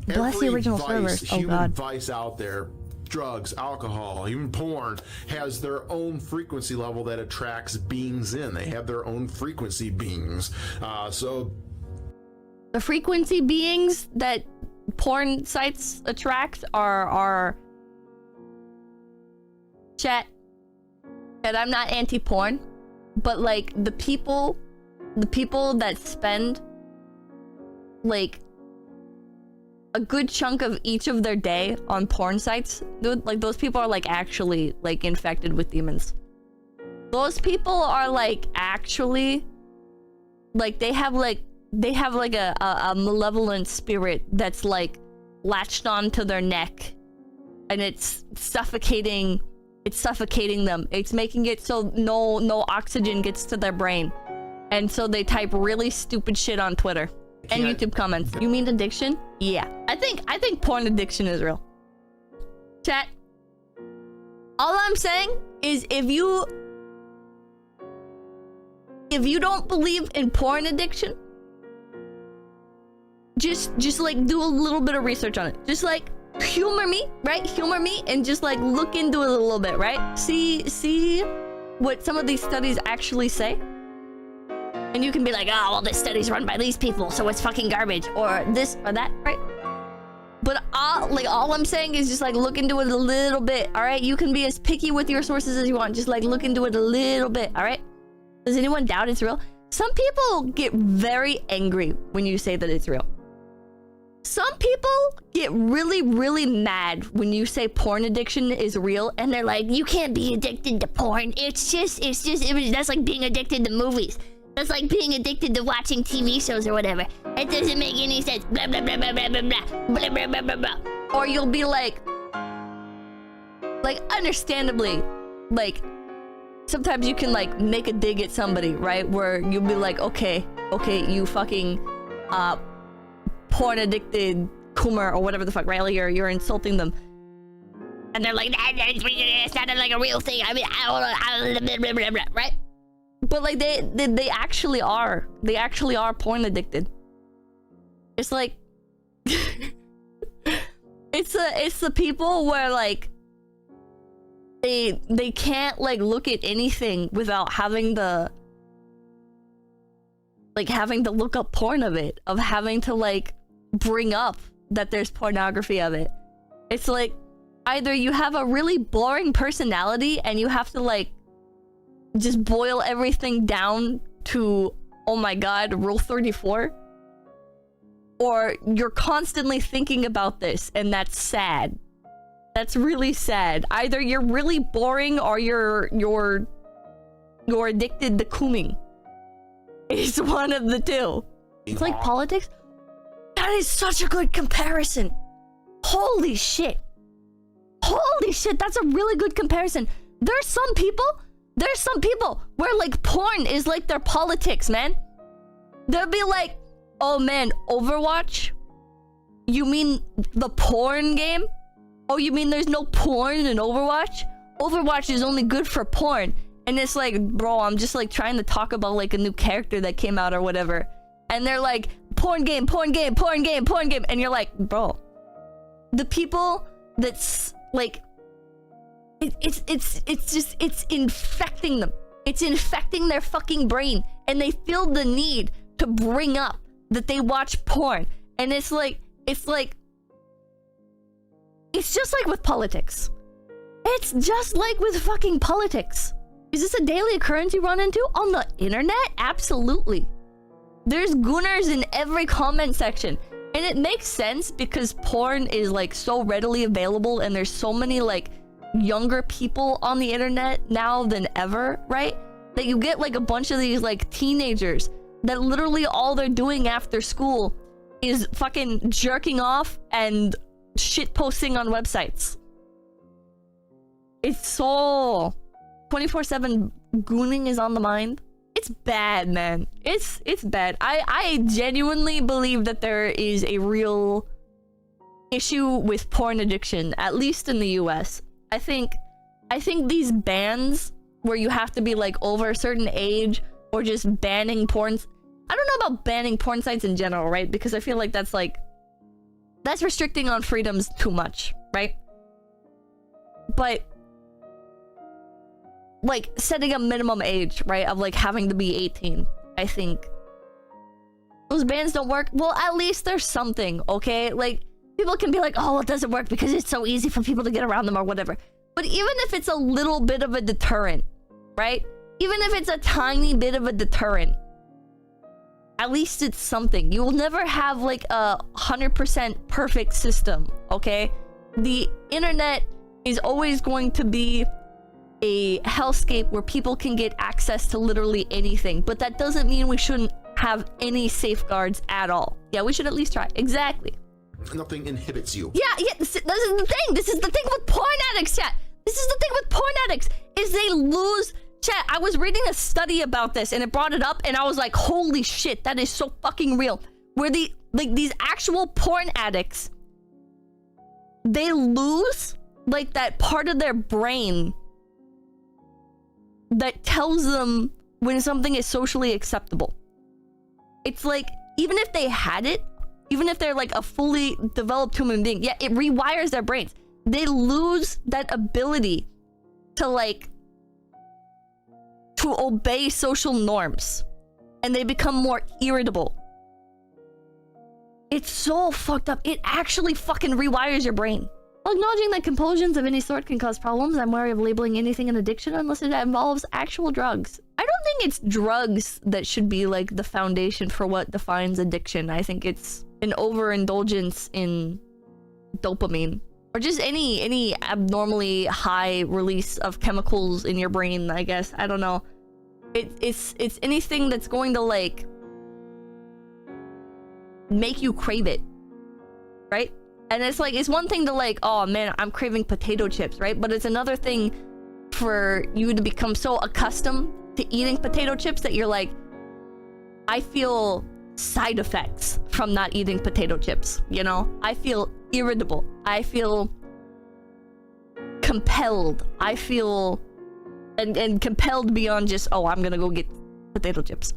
Bless the original servers. Oh human God. vice out there, drugs, alcohol, even porn, has their own frequency level that attracts beings in. They have their own frequency beings. So the frequency beings that porn sites attract are chat. And I'm not anti-porn, but like the people that spend like a good chunk of each of their day on porn sites, dude, like those people are like actually like infected with demons. Those people are like actually like they have like a malevolent spirit that's like latched onto their neck, and it's suffocating them. It's making it so no oxygen gets to their brain, and so they type really stupid shit on Twitter and YouTube comments. You mean addiction? Yeah, I think porn addiction is real. Chat, all I'm saying is if you don't believe in porn addiction, just like do a little bit of research on it. Just like humor me, right? Humor me and just like look into it a little bit, right? See what some of these studies actually say. And you can be like, oh, well, this study's run by these people, so it's fucking garbage, or this or that, right? But all I'm saying is just like look into it a little bit, all right? You can be as picky with your sources as you want. Just like look into it a little bit, all right? Does anyone doubt it's real? Some people get very angry when you say that it's real. Some people get really, really mad when you say porn addiction is real, and they're like, you can't be addicted to porn. It's just that's like being addicted to movies. That's like being addicted to watching TV shows or whatever. It doesn't make any sense. Blah, blah, blah, blah, blah, blah, blah, blah, blah, blah, blah. Or you'll be like understandably, like, sometimes you can like make a dig at somebody, right? Where you'll be like, okay, you fucking porn addicted Kumar or whatever the fuck, right? Like you're insulting them, and they're like, it's not like a real thing. I mean, I don't know, right? But like they actually are porn addicted. It's like it's the people where like they can't like look at anything without having to look up porn of it, of having to like bring up that there's pornography of it. It's like either you have a really boring personality and you have to like just boil everything down to, oh my god, rule 34, or you're constantly thinking about this, and that's sad. That's really sad. Either you're really boring or you're addicted to cooming. It's one of the two. It's like politics. That is such a good comparison. Holy shit. Holy shit, that's a really good comparison. There's some people where like porn is like their politics, man. They'll be like, oh man, Overwatch? You mean the porn game? Oh, you mean there's no porn in Overwatch? Overwatch is only good for porn. And it's like, bro, I'm just like trying to talk about like a new character that came out or whatever. And they're like, porn game, porn game, porn game, porn game. And you're like, bro, the people that's like, it's infecting them. It's infecting their fucking brain. And they feel the need to bring up that they watch porn. And it's just like with politics. It's just like with fucking politics. Is this a daily occurrence you run into on the internet? Absolutely. There's gooners in every comment section. And it makes sense because porn is like so readily available and there's so many like younger people on the internet now than ever, right? That you get like a bunch of these like teenagers that literally all they're doing after school is fucking jerking off and shit posting on websites. It's so 24/7 gooning is on the mind. It's bad, man. It's bad. I genuinely believe that there is a real issue with porn addiction, at least in the US. I think these bans where you have to be like over a certain age or just banning porn. I don't know about banning porn sites in general, right? Because I feel like that's like that's restricting on freedoms too much, right? But like setting a minimum age, right, of like having to be 18, I think those bans don't work. Well, at least there's something, okay? Like, people can be like, oh, it doesn't work because it's so easy for people to get around them or whatever. But even if it's a little bit of a deterrent, right? Even if it's a tiny bit of a deterrent, at least it's something. You will never have like a 100% perfect system, okay? The internet is always going to be a hellscape where people can get access to literally anything, but that doesn't mean we shouldn't have any safeguards at all. Yeah, we should at least try. Exactly. Nothing inhibits you. Yeah, this is the thing. This is the thing with porn addicts, chat. This is the thing with porn addicts, is they lose... Chat, I was reading a study about this and it brought it up and I was like, holy shit, that is so fucking real. Where these actual porn addicts, they lose like that part of their brain that tells them when something is socially acceptable. It's like, even if they had it, even if they're like a fully developed human being, yeah, it rewires their brains. They lose that ability to like, to obey social norms. And they become more irritable. It's so fucked up. It actually fucking rewires your brain. While acknowledging that compulsions of any sort can cause problems, I'm wary of labeling anything an addiction unless it involves actual drugs. I don't think it's drugs that should be like the foundation for what defines addiction. I think it's an overindulgence in dopamine or just any abnormally high release of chemicals in your brain, I guess. I don't know. It's anything that's going to like make you crave it, right? And it's like, it's one thing to like, oh man, I'm craving potato chips, right? But it's another thing for you to become so accustomed to eating potato chips that you're like, I feel side effects from not eating potato chips, you know? I feel irritable. I feel compelled. I feel and compelled beyond just, oh, I'm gonna go get potato chips.